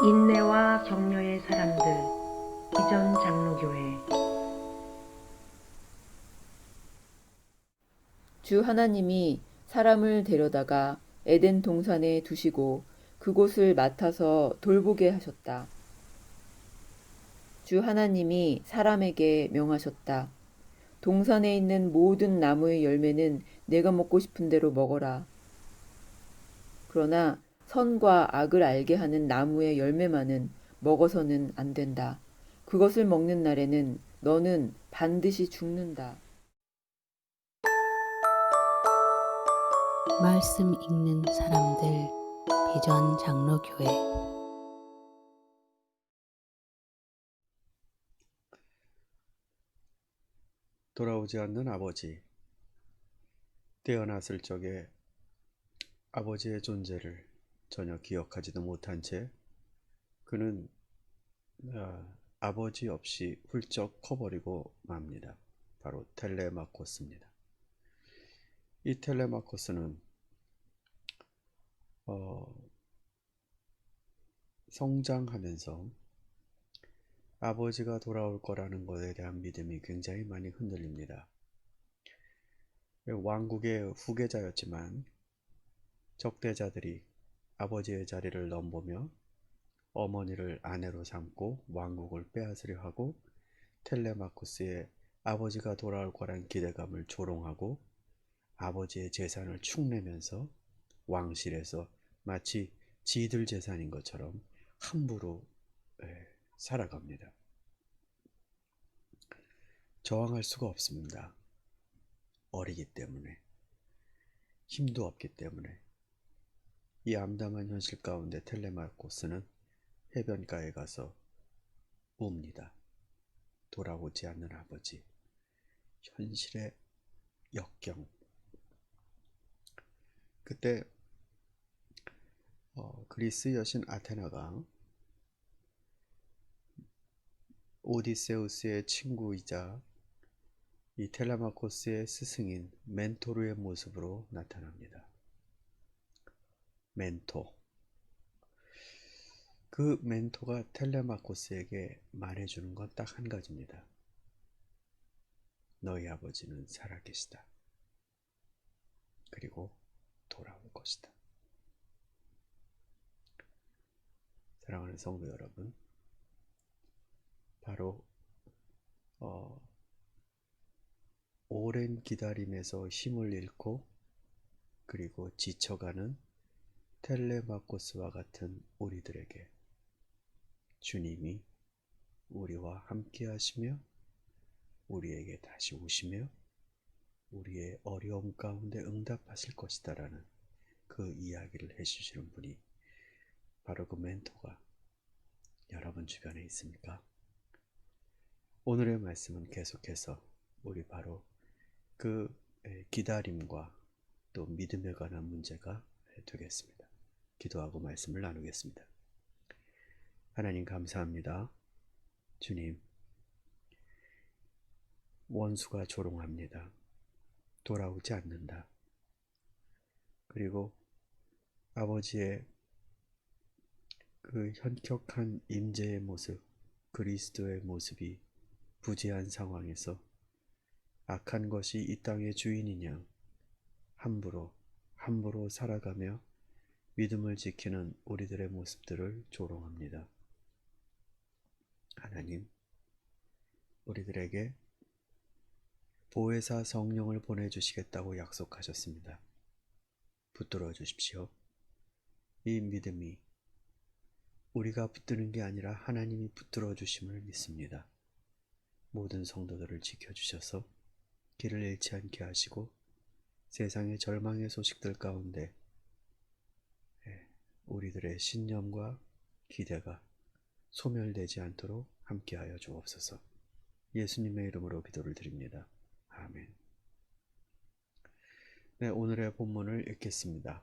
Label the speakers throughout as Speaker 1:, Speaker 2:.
Speaker 1: 인내와 격려의 사람들, 기전 장로교회.
Speaker 2: 주 하나님이 사람을 데려다가 에덴 동산에 두시고 그곳을 맡아서 돌보게 하셨다. 주 하나님이 사람에게 명하셨다. 동산에 있는 모든 나무의 열매는 내가 먹고 싶은 대로 먹어라. 그러나 선과 악을 알게 하는 나무의 열매만은 먹어서는 안 된다. 그것을 먹는 날에는 너는 반드시 죽는다.
Speaker 3: 말씀 읽는 사람들 비전 장로교회.
Speaker 4: 돌아오지 않는 아버지. 태어났을 적에 아버지의 존재를 전혀 기억하지도 못한 채 그는 아버지 없이 훌쩍 커버리고 맙니다. 바로 텔레마코스입니다. 이 텔레마코스는 성장하면서 아버지가 돌아올 거라는 것에 대한 믿음이 굉장히 많이 흔들립니다. 왕국의 후계자였지만 적대자들이 아버지의 자리를 넘보며 어머니를 아내로 삼고 왕국을 빼앗으려 하고 텔레마코스의 아버지가 돌아올 거란 기대감을 조롱하고 아버지의 재산을 축내면서 왕실에서 마치 지들 재산인 것처럼 함부로 살아갑니다. 저항할 수가 없습니다. 어리기 때문에, 힘도 없기 때문에. 이 암담한 현실 가운데 텔레마코스는 해변가에 가서 웁니다. 돌아오지 않는 아버지, 현실의 역경. 그때 그리스 여신 아테나가 오디세우스의 친구이자 이 텔레마코스의 스승인 멘토르의 모습으로 나타납니다. 멘토. 그 멘토가 텔레마코스에게 말해주는 건 딱 한 가지입니다. 너희 아버지는 살아계시다. 그리고 돌아올 것이다. 사랑하는 성도 여러분, 바로 오랜 기다림에서 힘을 잃고 그리고 지쳐가는 텔레마코스와 같은 우리들에게 주님이 우리와 함께 하시며 우리에게 다시 오시며 우리의 어려움 가운데 응답하실 것이다 라는 그 이야기를 해주시는 분이 바로 그 멘토가 여러분 주변에 있습니까? 오늘의 말씀은 계속해서 우리 바로 그 기다림과 또 믿음에 관한 문제가 되겠습니다. 기도하고 말씀을 나누겠습니다. 하나님 감사합니다. 주님, 원수가 조롱합니다. 돌아오지 않는다. 그리고 아버지의 그 현격한 임재의 모습, 그리스도의 모습이 부재한 상황에서 악한 것이 이 땅의 주인이냐 함부로 살아가며 믿음을 지키는 우리들의 모습들을 조롱합니다. 하나님, 우리들에게 보혜사 성령을 보내주시겠다고 약속하셨습니다. 붙들어 주십시오. 이 믿음이 우리가 붙드는 게 아니라 하나님이 붙들어 주심을 믿습니다. 모든 성도들을 지켜주셔서 길을 잃지 않게 하시고 세상의 절망의 소식들 가운데 우리들의 신념과 기대가 소멸되지 않도록 함께하여 주옵소서. 예수님의 이름으로 기도를 드립니다. 아멘. 네, 오늘의 본문을 읽겠습니다.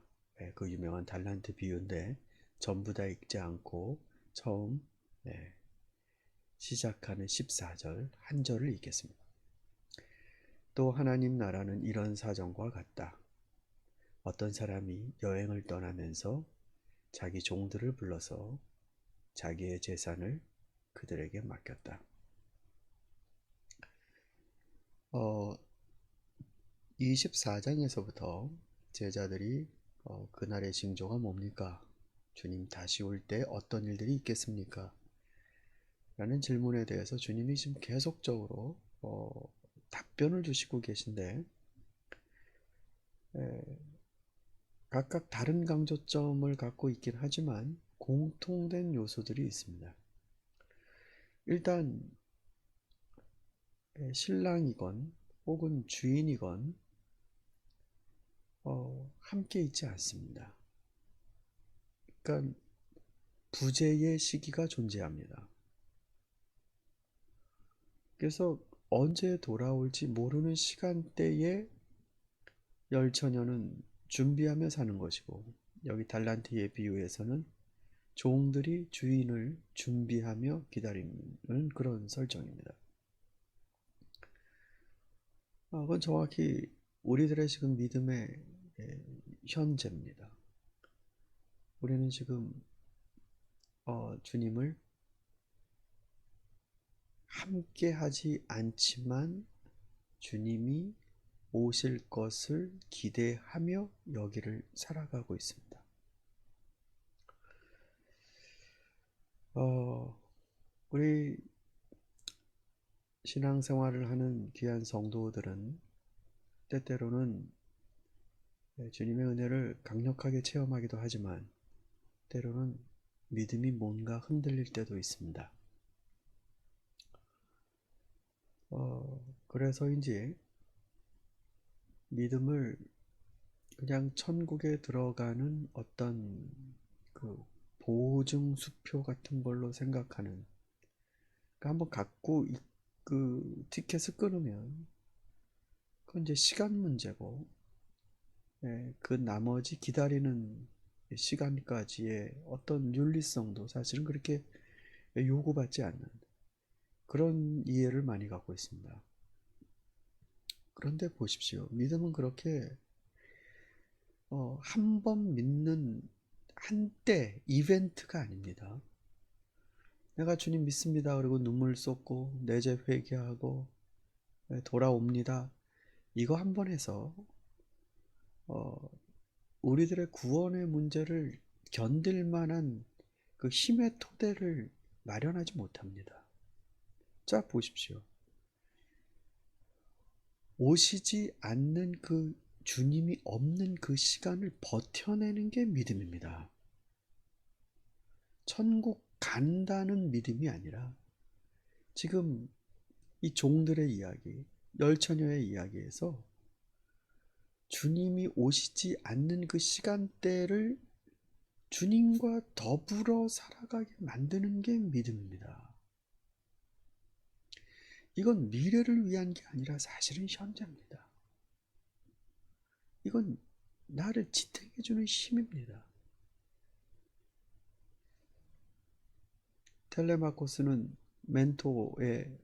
Speaker 4: 그 유명한 달란트 비유인데 전부 다 읽지 않고 처음 시작하는 14절 한 절을 읽겠습니다. 또 하나님 나라는 이런 사정과 같다. 어떤 사람이 여행을 떠나면서 자기 종들을 불러서 자기의 재산을 그들에게 맡겼다. 24장에서부터 제자들이 그날의 징조가 뭡니까? 주님 다시 올 때 어떤 일들이 있겠습니까? 라는 질문에 대해서 주님이 지금 계속적으로 답변을 주시고 계신데, 각각 다른 강조점을 갖고 있긴 하지만 공통된 요소들이 있습니다. 일단 신랑이건 혹은 주인이건 함께 있지 않습니다. 그러니까 부재의 시기가 존재합니다. 그래서 언제 돌아올지 모르는 시간대에 열처녀는 준비하며 사는 것이고, 여기 달란트의 비유에서는 종들이 주인을 준비하며 기다리는 그런 설정입니다. 그건 정확히 우리들의 지금 믿음의 현재입니다. 우리는 지금 주님을 함께 하지 않지만 주님이 오실 것을 기대하며 여기를 살아가고 있습니다. 우리 신앙생활을 하는 귀한 성도들은 때때로는 주님의 은혜를 강력하게 체험하기도 하지만 때로는 믿음이 뭔가 흔들릴 때도 있습니다. 그래서인지 믿음을 그냥 천국에 들어가는 어떤 그 보증 수표 같은 걸로 생각하는, 그러니까 한번 갖고 그 티켓을 끊으면 그건 이제 시간 문제고, 그 나머지 기다리는 시간까지의 어떤 윤리성도 사실은 그렇게 요구받지 않는 그런 이해를 많이 갖고 있습니다. 그런데 보십시오. 믿음은 그렇게 한 번 믿는 한때 이벤트가 아닙니다. 내가 주님 믿습니다. 그리고 눈물 쏟고 내재 회개하고 돌아옵니다. 이거 한 번 해서 우리들의 구원의 문제를 견딜 만한 그 힘의 토대를 마련하지 못합니다. 자, 보십시오. 오시지 않는 그 주님이 없는 그 시간을 버텨내는 게 믿음입니다. 천국 간다는 믿음이 아니라 지금 이 종들의 이야기, 열처녀의 이야기에서 주님이 오시지 않는 그 시간대를 주님과 더불어 살아가게 만드는 게 믿음입니다. 이건 미래를 위한 게 아니라 사실은 현재입니다. 이건 나를 지탱해주는 힘입니다. 텔레마코스는 멘토의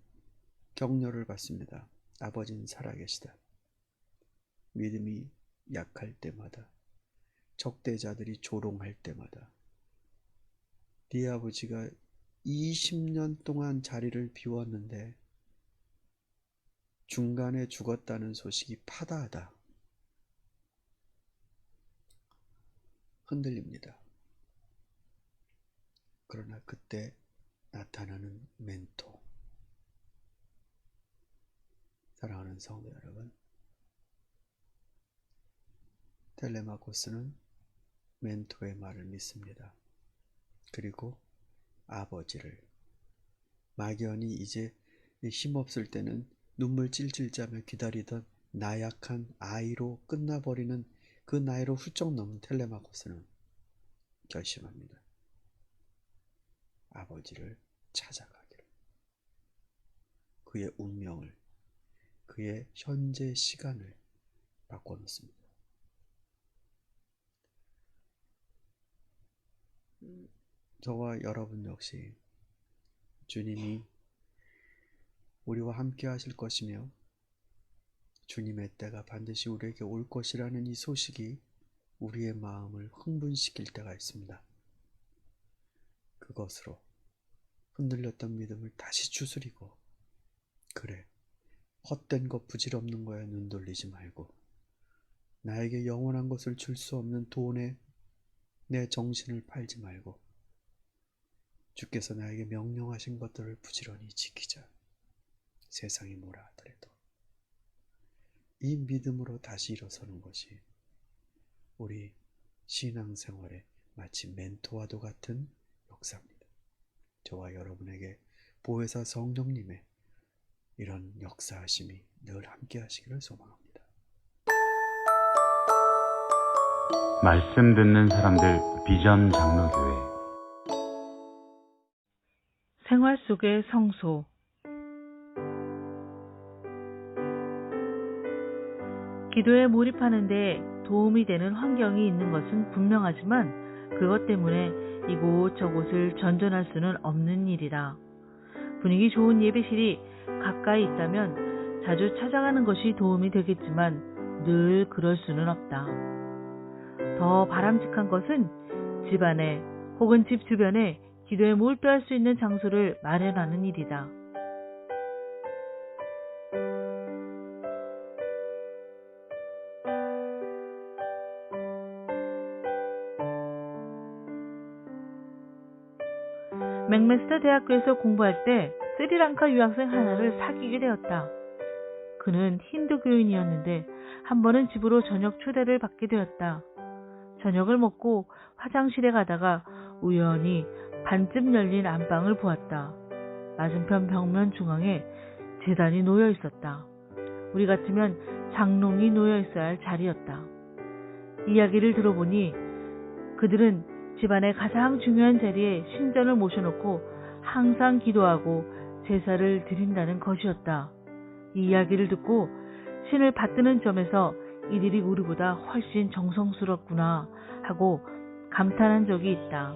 Speaker 4: 격려를 받습니다. 아버지는 살아계시다. 믿음이 약할 때마다, 적대자들이 조롱할 때마다, 네 아버지가 20년 동안 자리를 비웠는데 중간에 죽었다는 소식이 파다하다. 흔들립니다. 그러나 그때 나타나는 멘토. 사랑하는 성도 여러분, 텔레마코스는 멘토의 말을 믿습니다. 그리고 아버지를, 막연히 이제 힘없을 때는 눈물 찔찔 짜며 기다리던 나약한 아이로 끝나버리는 그 나이로 훌쩍 넘은 텔레마코스는 결심합니다. 아버지를 찾아가기를. 그의 운명을, 그의 현재 시간을 바꿔놓습니다. 저와 여러분 역시 주님이 우리와 함께 하실 것이며 주님의 때가 반드시 우리에게 올 것이라는 이 소식이 우리의 마음을 흥분시킬 때가 있습니다. 그 그것으로 흔들렸던 믿음을 다시 추스리고, 그래, 헛된 것 부질없는 거에 눈 돌리지 말고 나에게 영원한 것을 줄 수 없는 돈에 내 정신을 팔지 말고 주께서 나에게 명령하신 것들을 부지런히 지키자. 세상이 뭐라 하더라도 이 믿음으로 다시 일어서는 것이 우리 신앙생활의 마치 멘토와도 같은 역사입니다. 저와 여러분에게 보혜사 성령님의 이런 역사하심이 늘 함께 하시기를 소망합니다.
Speaker 5: 말씀 듣는 사람들 비전 장로교회.
Speaker 1: 생활 속의 성소. 기도에 몰입하는데 도움이 되는 환경이 있는 것은 분명하지만 그것 때문에 이곳저곳을 전전할 수는 없는 일이다. 분위기 좋은 예배실이 가까이 있다면 자주 찾아가는 것이 도움이 되겠지만 늘 그럴 수는 없다. 더 바람직한 것은 집 안에 혹은 집 주변에 기도에 몰두할 수 있는 장소를 마련하는 일이다. 맥메스터 대학교에서 공부할 때 스리랑카 유학생 하나를 사귀게 되었다. 그는 힌두교인이었는데 한 번은 집으로 저녁 초대를 받게 되었다. 저녁을 먹고 화장실에 가다가 우연히 반쯤 열린 안방을 보았다. 맞은편 벽면 중앙에 제단이 놓여 있었다. 우리 같으면 장롱이 놓여 있어야 할 자리였다. 이야기를 들어보니 그들은 집안의 가장 중요한 자리에 신전을 모셔놓고 항상 기도하고 제사를 드린다는 것이었다. 이 이야기를 듣고 신을 받드는 점에서 이들이 우리보다 훨씬 정성스럽구나 하고 감탄한 적이 있다.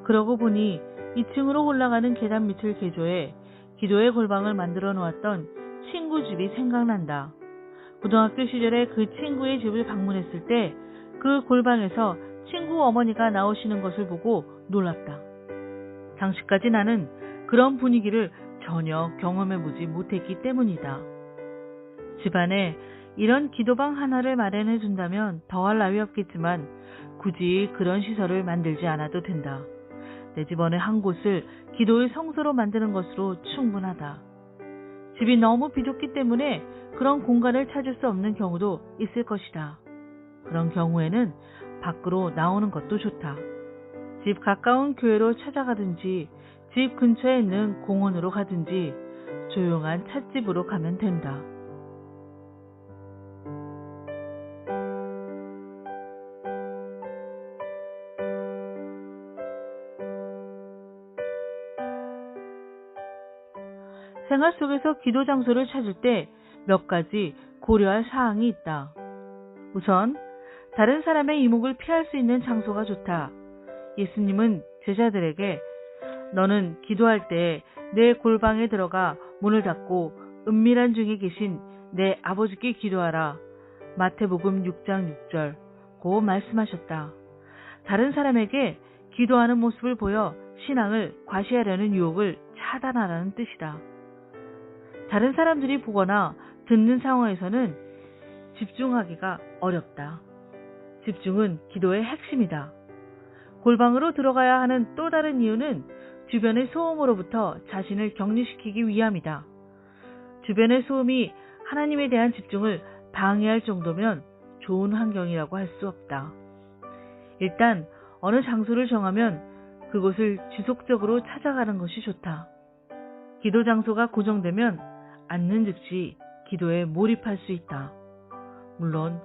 Speaker 1: 그러고 보니 2층으로 올라가는 계단 밑을 개조해 기도의 골방을 만들어 놓았던 친구 집이 생각난다. 고등학교 시절에 그 친구의 집을 방문했을 때 그 골방에서 친구 어머니가 나오시는 것을 보고 놀랐다. 당시까지 나는 그런 분위기를 전혀 경험해보지 못했기 때문이다. 집안에 이런 기도방 하나를 마련해 준다면 더할 나위 없겠지만 굳이 그런 시설을 만들지 않아도 된다. 내 집안의 한 곳을 기도의 성소로 만드는 것으로 충분하다. 집이 너무 비좁기 때문에 그런 공간을 찾을 수 없는 경우도 있을 것이다. 그런 경우에는 밖으로 나오는 것도 좋다. 집 가까운 교회로 찾아가든지 집 근처에 있는 공원으로 가든지 조용한 찻집으로 가면 된다. 생활 속에서 기도 장소를 찾을 때 몇 가지 고려할 사항이 있다. 우선 다른 사람의 이목을 피할 수 있는 장소가 좋다. 예수님은 제자들에게 너는 기도할 때 내 골방에 들어가 문을 닫고 은밀한 중에 계신 내 아버지께 기도하라. 마태복음 6장 6절 고 말씀하셨다. 다른 사람에게 기도하는 모습을 보여 신앙을 과시하려는 유혹을 차단하라는 뜻이다. 다른 사람들이 보거나 듣는 상황에서는 집중하기가 어렵다. 집중은 기도의 핵심이다. 골방으로 들어가야 하는 또 다른 이유는 주변의 소음으로부터 자신을 격리시키기 위함이다. 주변의 소음이 하나님에 대한 집중을 방해할 정도면 좋은 환경이라고 할 수 없다. 일단 어느 장소를 정하면 그곳을 지속적으로 찾아가는 것이 좋다. 기도 장소가 고정되면 앉는 즉시 기도에 몰입할 수 있다. 물론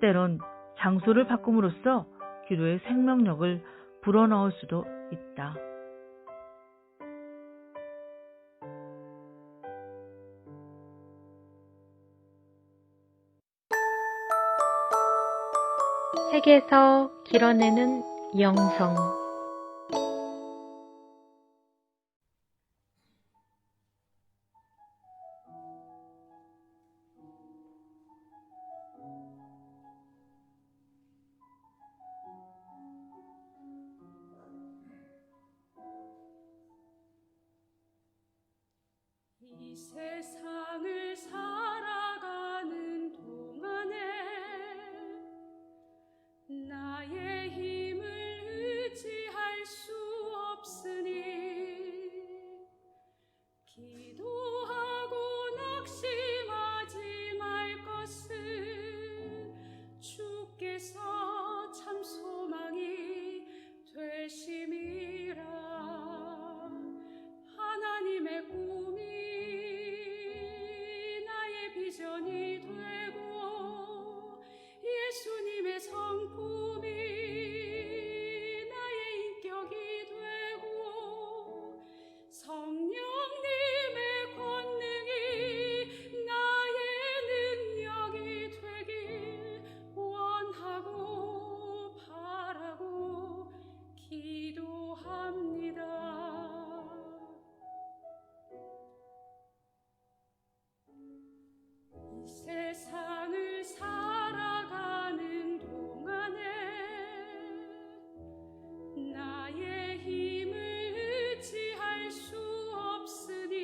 Speaker 1: 때론 장소를 바꿈으로써 기도의 생명력을 불어넣을 수도 있다.
Speaker 6: 책에서 길어내는 영성.
Speaker 7: 세상을 살아가는 동안에 나의 힘을 의지할 수 없으니 기도하고 낙심하지 말 것은 주께서 참 소망이 되심이라. 하나님의 꿈이 나의 비전이 되고 예수님의 성품이 나의 인격이 되고 성령님의 권능이 나의 능력이 되길 원하고 바라고 기도합니다. 이 세상을 살아가는 동안에 나의 힘을 의지할 수 없으니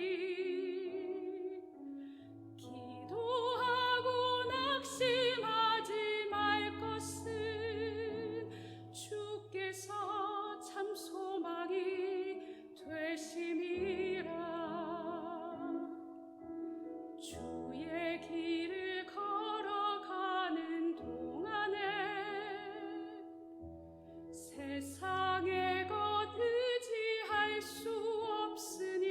Speaker 7: 기도하고 낙심하지 말 것은 주께서 참 소망이 되심이라. 주의 길을 걸어가는 동안에 세상의 것 의지할 수 없으니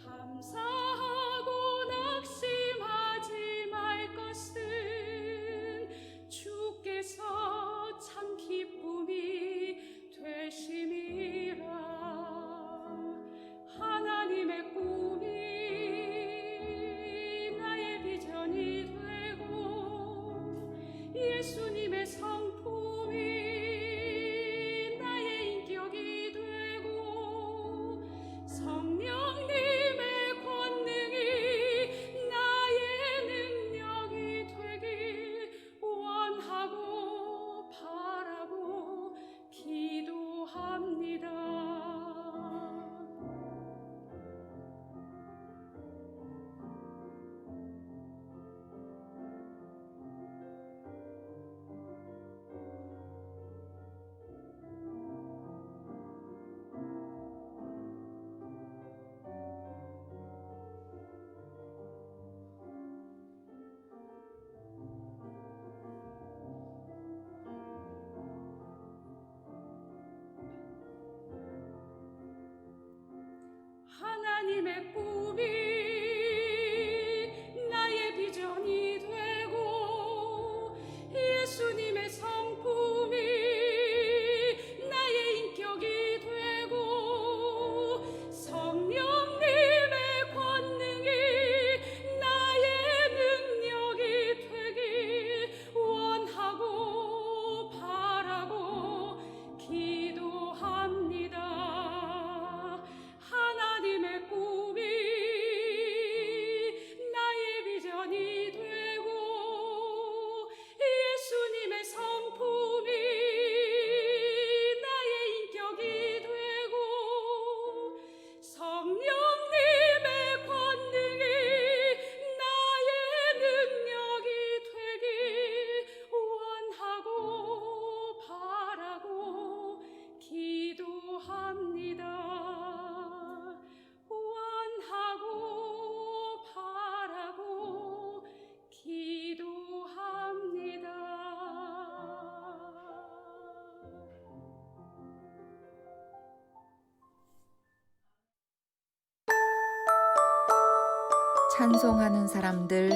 Speaker 7: 감사하고 낙심하지 말 것은 주께서 참 기쁨이 되심이라. 하나님의 꿈이 나의 비전이 되고 예수님의 성품이 나의 인격이 되고 성령님의 권능이 나의 능력이 되길 원하고 바라고 기도합니다. 하나님의 꿈이 나의 비전이 되고 예수님의 성품이 나의 인격이 되고 성령님의 권능이 나의 능력이 되길 원하고 바라고 기도합니다. 하나님의 꿈이 나의 비전이 되고 예수님의 성품이 나의 인격이 되고 성령님의 권능이 나의 능력이 되길 원하고 바라고 기도합니다. 원하고 바라고 기도합니다.
Speaker 2: 찬송하는 사람들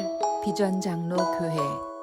Speaker 2: 비전 장로 교회